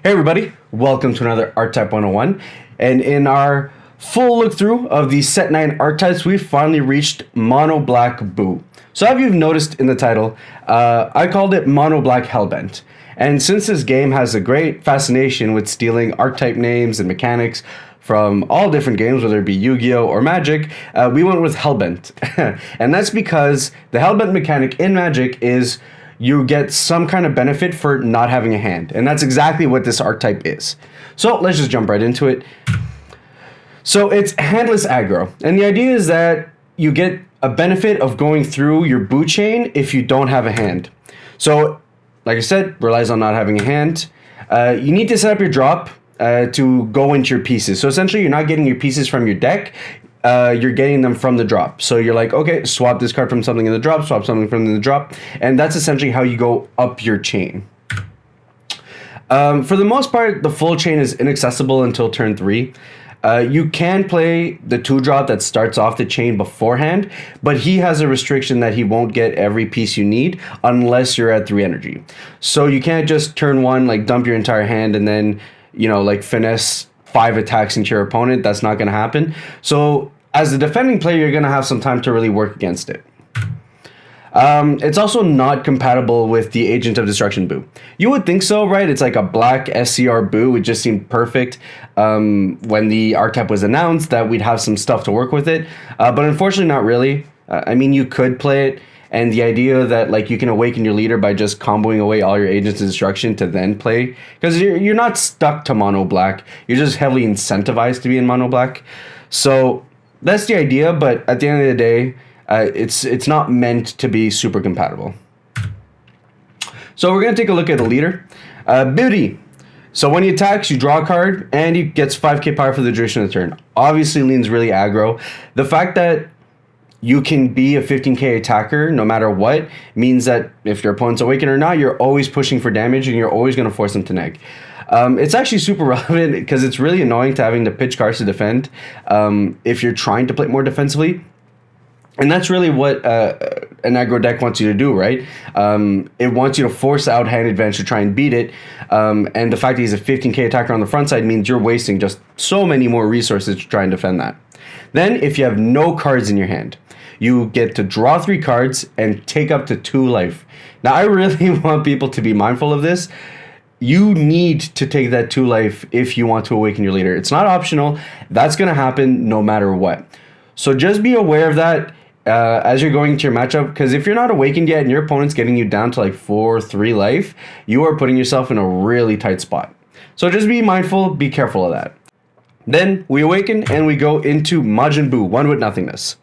Hey everybody, welcome to another Archetype 101. And in our full look through of the set 9 archetypes, we've finally reached Mono Black Boo. So as you've noticed in the title, I called it Mono Black Hellbent. And since this game has a great fascination with stealing archetype names and mechanics from all different games, whether it be Yu-Gi-Oh! Or Magic, we went with Hellbent. And that's because the Hellbent mechanic in Magic is you get some kind of benefit for not having a hand. And that's exactly what this archetype is. So let's just jump right into it. So it's handless aggro. And the idea is that you get a benefit of going through your boot chain if you don't have a hand. So, like I said, relies on not having a hand. You need to set up your drop to go into your pieces. So essentially, you're not getting your pieces from your deck. You're getting them from the drop. So you're like, okay, swap this card from something in the drop, swap something from the drop. And that's essentially how you go up your chain. For the most part, the full chain is inaccessible until turn 3. You can play the 2-drop that starts off the chain beforehand, but he has a restriction that he won't get every piece you need unless you're at 3 energy. So you can't just turn 1, like dump your entire hand and then, like finesse 5 attacks into your opponent. That's not going to happen. So as a defending player, you're going to have some time to really work against it. It's also not compatible with the Agent of Destruction Boo. You would think so, right? It's like a black SCR Boo. It just seemed perfect when the archetype was announced that we'd have some stuff to work with it. But unfortunately, not really. I mean, you could play it. And the idea that like you can awaken your leader by just comboing away all your Agents of Destruction to then play, because you're not stuck to mono black. You're just heavily incentivized to be in mono black. So that's the idea. But at the end of the day, it's not meant to be super compatible. So we're going to take a look at the leader. Beauty. So when he attacks, you draw a card, and he gets 5k power for the duration of the turn. Obviously leans really aggro. The fact that you can be a 15k attacker no matter what means that if your opponent's awakened or not, you're always pushing for damage, and you're always going to force them to neg. It's actually super relevant because it's really annoying to having to pitch cards to defend if you're trying to play more defensively. And that's really what an aggro deck wants you to do, right? It wants you to force out hand advantage to try and beat it. And the fact that he's a 15k attacker on the front side means you're wasting just so many more resources to try and defend that. Then, if you have no cards in your hand, you get to draw 3 cards and take up to 2 life. Now, I really want people to be mindful of this. You need to take that 2 life if you want to awaken your leader. It's not optional. That's going to happen no matter what. So just be aware of that as you're going into your matchup, because if you're not awakened yet and your opponent's getting you down to like 4-3 life, you are putting yourself in a really tight spot. So just be mindful, be careful of that. Then we awaken and we go into Majin Buu, 1 with nothingness.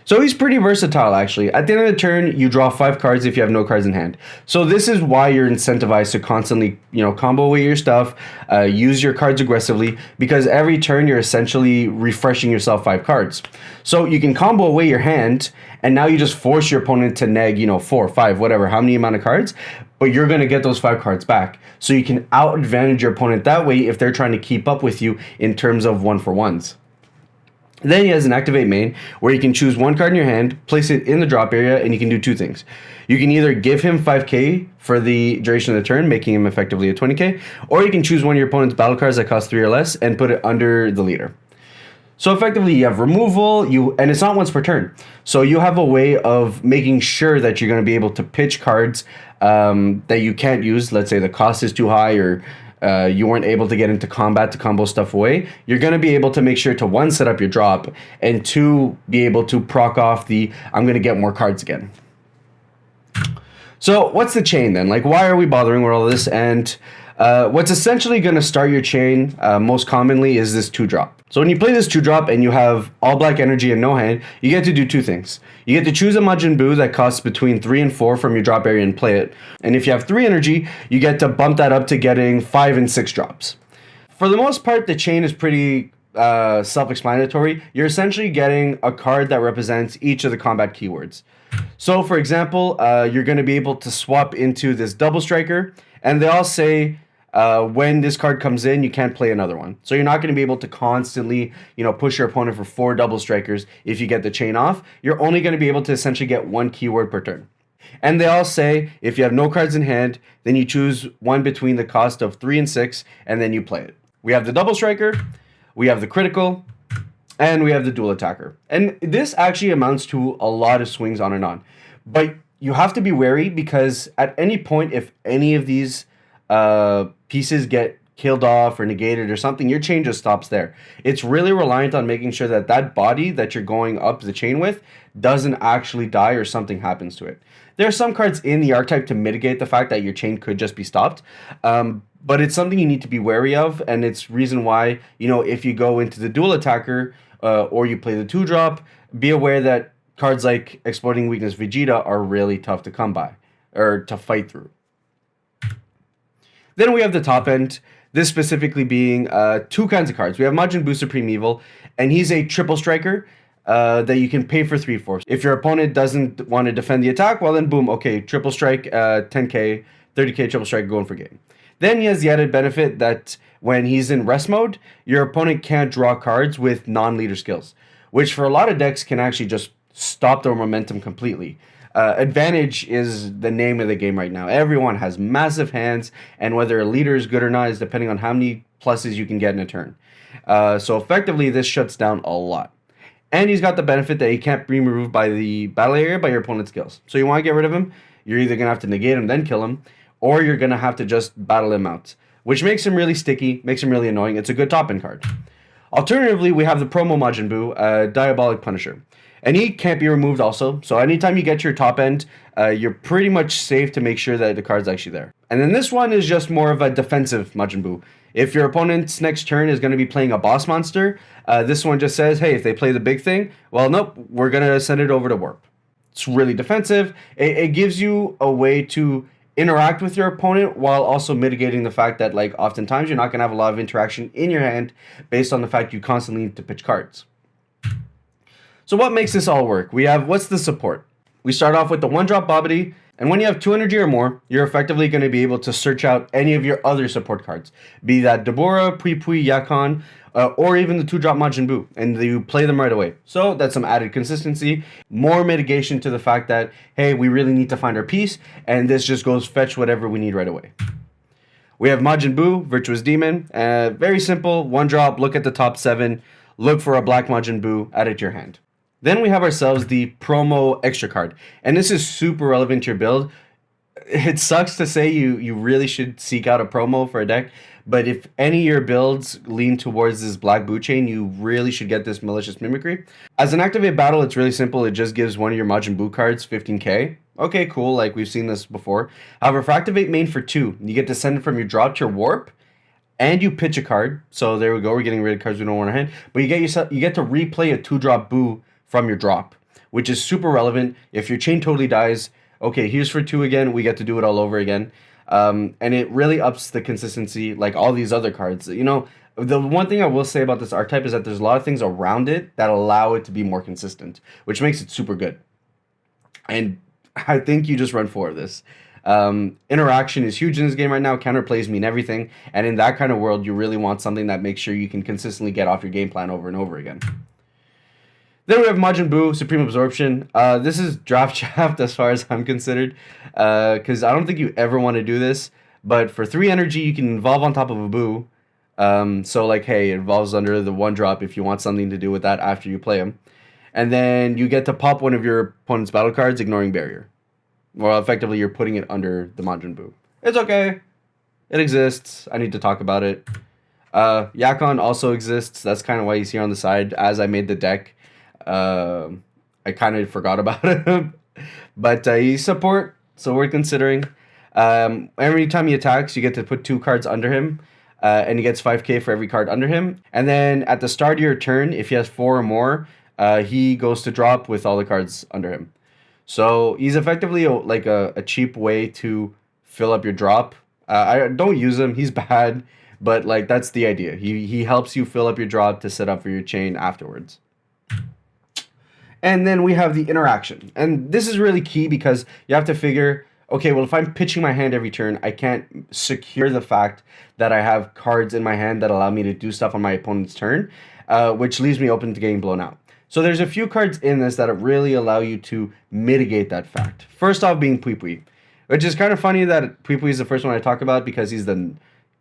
So he's pretty versatile, actually. At the end of the turn, you draw 5 cards if you have no cards in hand. So this is why you're incentivized to constantly, combo away your stuff, use your cards aggressively, because every turn you're essentially refreshing yourself 5 cards. So you can combo away your hand, and now you just force your opponent to neg, 4, 5, whatever, how many amount of cards, but you're going to get those 5 cards back. So you can out-advantage your opponent that way if they're trying to keep up with you in terms of 1-for-1s. Then he has an activate main where you can choose 1 card in your hand, place it in the drop area, and you can do 2 things. You can either give him 5k for the duration of the turn, making him effectively a 20k, or you can choose one of your opponent's battle cards that cost 3 or less and put it under the leader. So effectively, you have removal, and it's not once per turn. So you have a way of making sure that you're going to be able to pitch cards that you can't use. Let's say the cost is too high, or you weren't able to get into combat to combo stuff away. You're going to be able to make sure to 1, set up your drop, and 2, be able to proc off the I'm going to get more cards again. So what's the chain then? Like, why are we bothering with all this? And what's essentially going to start your chain most commonly is this 2-drop. So when you play this 2-drop and you have all black energy and no hand, you get to do 2 things. You get to choose a Majin Buu that costs between 3 and 4 from your drop area and play it. And if you have 3 energy, you get to bump that up to getting 5 and 6 drops. For the most part, the chain is pretty self-explanatory. You're essentially getting a card that represents each of the combat keywords. So for example, you're going to be able to swap into this double striker, and they all say when this card comes in, you can't play another one. So you're not going to be able to constantly, push your opponent for 4 double strikers if you get the chain off. You're only going to be able to essentially get 1 keyword per turn. And they all say if you have no cards in hand, then you choose one between the cost of 3 and 6, and then you play it. We have the double striker, we have the critical, and we have the dual attacker. And this actually amounts to a lot of swings on and on. But you have to be wary because at any point, if any of these pieces get killed off or negated or something, your chain just stops there. It's really reliant on making sure that that body that you're going up the chain with doesn't actually die or something happens to it. There are some cards in the archetype to mitigate the fact that your chain could just be stopped. But it's something you need to be wary of, and it's reason why, you know, if you go into the dual attacker or you play the 2-drop, be aware that cards like Exploding Weakness Vegeta are really tough to come by or to fight through. Then we have the top end, this specifically being two kinds of cards. We have Majin Buu Supreme Evil, and he's a triple striker that you can pay for 3/4. If your opponent doesn't want to defend the attack, well then boom, okay, triple strike, 10k, 30k triple strike going for game. Then he has the added benefit that when he's in rest mode, your opponent can't draw cards with non-leader skills, which for a lot of decks can actually just stop their momentum completely. Advantage is the name of the game right now. Everyone has massive hands, and whether a leader is good or not is depending on how many pluses you can get in a turn. So effectively, this shuts down a lot. And he's got the benefit that he can't be removed by the battle area by your opponent's skills. So you want to get rid of him, you're either going to have to negate him, then kill him, or you're going to have to just battle him out, which makes him really sticky, makes him really annoying. It's a good top-end card. Alternatively, we have the promo Majin Buu, Diabolic Punisher. And he can't be removed also. So anytime you get your top end, you're pretty much safe to make sure that the card's actually there. And then this one is just more of a defensive Majin Buu. If your opponent's next turn is going to be playing a boss monster, this one just says, hey, if they play the big thing, well, nope, we're going to send it over to Warp. It's really defensive. It gives you a way to interact with your opponent while also mitigating the fact that, like, oftentimes you're not going to have a lot of interaction in your hand based on the fact you constantly need to pitch cards. So what makes this all work? We have, what's the support? We start off with the 1-drop Babidi, and when you have 2 energy or more, you're effectively going to be able to search out any of your other support cards, be that Dabura, Pui Pui, Yakon, or even the 2-drop Majin Buu, and you play them right away. So that's some added consistency, more mitigation to the fact that, hey, we really need to find our piece, and this just goes fetch whatever we need right away. We have Majin Buu, Virtuous Demon, very simple, 1-drop, look at the top 7, look for a black Majin Buu, add it to your hand. Then we have ourselves the promo extra card, and this is super relevant to your build. It sucks to say you really should seek out a promo for a deck, but if any of your builds lean towards this black Buu chain, you really should get this Malicious Mimicry. As an activate battle, it's really simple. It just gives one of your Majin Buu cards 15k. Okay, cool, like we've seen this before. However, for activate main for 2, you get to send it from your drop to your warp, and you pitch a card. So there we go, we're getting rid of cards we don't want in our hand. But you get to replay a 2-drop Buu from your drop, which is super relevant. If your chain totally dies, okay, here's for 2 again, we get to do it all over again. And it really ups the consistency like all these other cards. You know, the one thing I will say about this archetype is that there's a lot of things around it that allow it to be more consistent, which makes it super good. And I think you just run for this. Interaction is huge in this game right now. Counterplays mean everything. And in that kind of world, you really want something that makes sure you can consistently get off your game plan over and over again. Then we have Majin Buu, Supreme Absorption. This is draft shaft as far as I'm considered, because I don't think you ever want to do this. But for 3 energy, you can evolve on top of a Buu. So like, hey, it evolves under the 1-drop if you want something to do with that after you play him. And then you get to pop one of your opponent's battle cards, ignoring barrier. Well, effectively, you're putting it under the Majin Buu. It's okay. It exists. I need to talk about it. Yakon also exists. That's kind of why he's here on the side. As I made the deck, I kind of forgot about him, but he's support, so we're considering. Every time he attacks, you get to put 2 cards under him, and he gets 5k for every card under him. And then at the start of your turn, if he has 4 or more, he goes to drop with all the cards under him. So he's effectively like a cheap way to fill up your drop. I don't use him, he's bad, but like that's the idea. He helps you fill up your drop to set up for your chain afterwards. And then we have the interaction. And this is really key because you have to figure, okay, well, if I'm pitching my hand every turn, I can't secure the fact that I have cards in my hand that allow me to do stuff on my opponent's turn, which leaves me open to getting blown out. So there's a few cards in this that really allow you to mitigate that fact. First off being Pui Pui, which is kind of funny that Pui Pui is the first one I talk about because he's the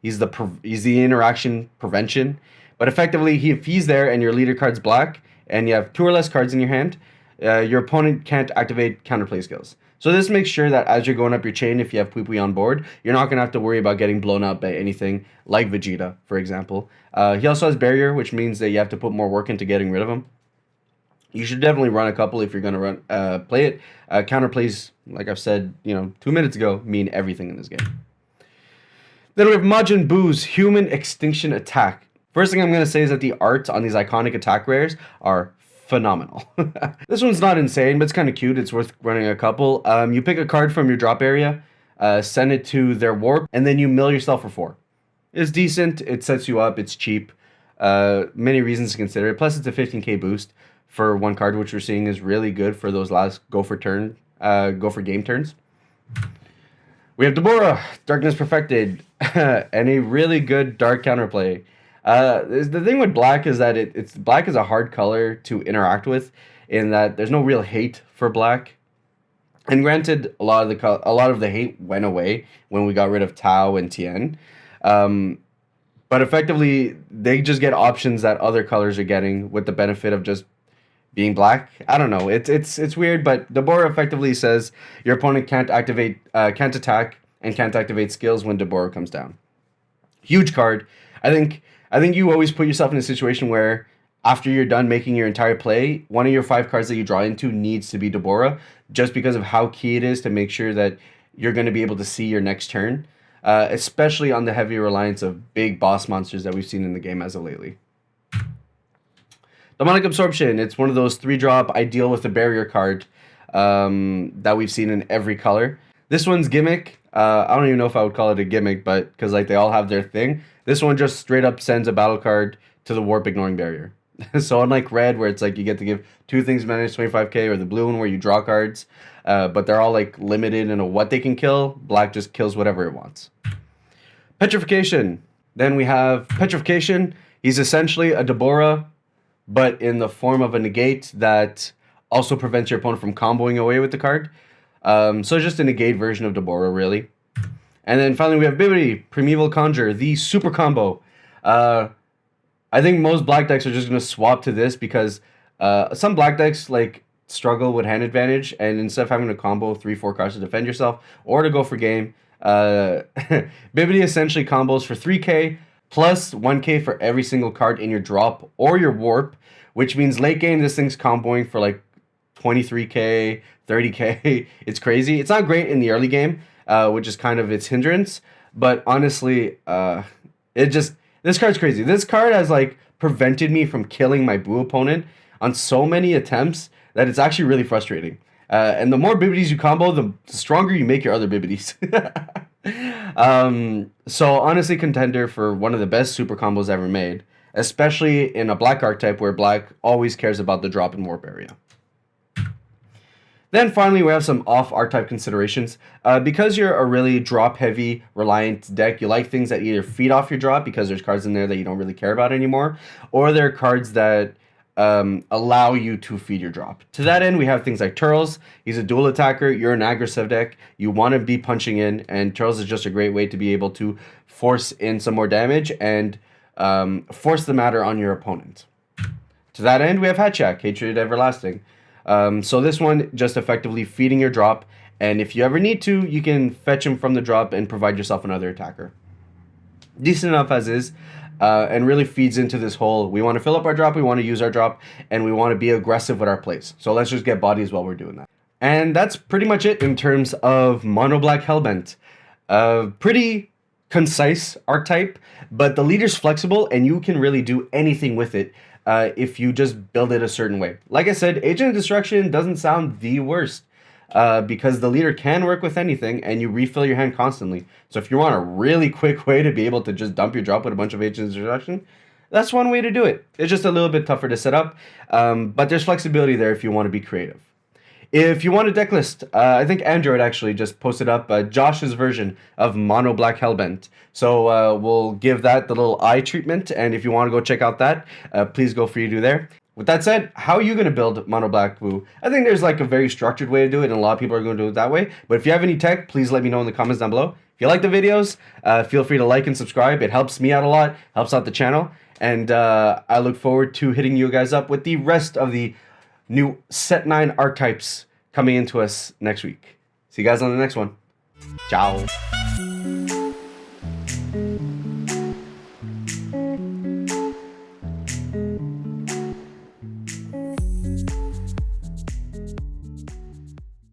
interaction prevention. But effectively, if he's there and your leader card's black and you have 2 or less cards in your hand, your opponent can't activate counterplay skills. So this makes sure that as you're going up your chain, if you have Pui Pui on board, you're not going to have to worry about getting blown up by anything like Vegeta, for example. He also has Barrier, which means that you have to put more work into getting rid of him. You should definitely run a couple if you're going to play it. Counterplays, like I've said, 2 minutes ago, mean everything in this game. Then we have Majin Buu's Human Extinction Attack. First thing I'm going to say is that the art on these iconic attack rares are phenomenal. This one's not insane, but it's kind of cute. It's worth running a couple. You pick a card from your drop area, send it to their warp, and then you mill yourself for 4. It's decent. It sets you up. It's cheap. Many reasons to consider it. Plus, it's a 15k boost for one card, which we're seeing is really good for those last go for game turns. We have Deborah, Darkness Perfected, and a really good dark counterplay. The thing with black is that black is a hard color to interact with, in that there's no real hate for black. And granted, a lot of the hate went away when we got rid of Tao and Tien. But effectively, they just get options that other colors are getting with the benefit of just being black. I don't know. It's weird, but Deborah effectively says your opponent can't attack, and can't activate skills when Deborah comes down. Huge card. I think you always put yourself in a situation where after you're done making your entire play, one of your 5 cards that you draw into needs to be Deborah, just because of how key it is to make sure that you're going to be able to see your next turn, especially on the heavy reliance of big boss monsters that we've seen in the game as of lately. Demonic Absorption. It's one of those 3-drop ideal with the barrier card that we've seen in every color. This one's gimmick. I don't even know if I would call it a gimmick, but because they all have their thing. This one just straight up sends a battle card to the warp ignoring barrier. So unlike red, where it's like you get to give 2 things minus 25k, or the blue one where you draw cards, but they're all like limited in what they can kill, black just kills whatever it wants. Petrification. Then we have Petrification. He's essentially a Deborah, but in the form of a negate that also prevents your opponent from comboing away with the card. So just a negate version of Deborah, really. And then finally we have Bibbidi, Primeval Conjure, the super combo. I think most black decks are just going to swap to this because some black decks struggle with hand advantage, and instead of having to combo 3-4 cards to defend yourself or to go for game, Bibbidi essentially combos for 3k plus 1k for every single card in your drop or your warp, which means late game this thing's comboing for 23k, 30k. It's crazy. It's not great in the early game, which is kind of its hindrance, but honestly, this card's crazy. This card has prevented me from killing my Buu opponent on so many attempts that it's actually really frustrating. And the more Bibbidis you combo, the stronger you make your other Bibbidis. So honestly, contender for one of the best super combos ever made, especially in a black archetype where black always cares about the drop and warp area. Then finally, we have some off-archetype considerations. Because you're a really drop-heavy, reliant deck, you like things that either feed off your drop because there's cards in there that you don't really care about anymore, or there are cards that allow you to feed your drop. To that end, we have things like Turles. He's a dual attacker. You're an aggressive deck. You want to be punching in, and Turles is just a great way to be able to force in some more damage and force the matter on your opponent. To that end, we have Hatchak, Hatred Everlasting. So this one just effectively feeding your drop, and if you ever need to, you can fetch him from the drop and provide yourself another attacker. Decent enough as is, and really feeds into this whole, we want to fill up our drop, we want to use our drop, and we want to be aggressive with our plays. So let's just get bodies while we're doing that. And that's pretty much it in terms of Mono Black Hellbent. Pretty concise archetype, but the leader's flexible, and you can really do anything with it. If you just build it a certain way. Like I said, Agent of Destruction doesn't sound the worst because the leader can work with anything and you refill your hand constantly. So if you want a really quick way to be able to just dump your drop with a bunch of Agent of Destruction, that's one way to do it. It's just a little bit tougher to set up, but there's flexibility there if you want to be creative. If you want a deck list, I think Android actually just posted up Josh's version of Mono Black Hellbent. So we'll give that the little eye treatment, and if you want to go check out that, please go for you to there. with that said, how are you going to build Mono Black Blue? I think there's like a very structured way to do it, and a lot of people are going to do it that way. But if you have any tech, please let me know in the comments down below. If you like the videos, feel free to like and subscribe. It helps me out a lot, helps out the channel. And I look forward to hitting you guys up with the rest of the new Set 9 archetypes coming into us next week. See you guys on the next one. Ciao.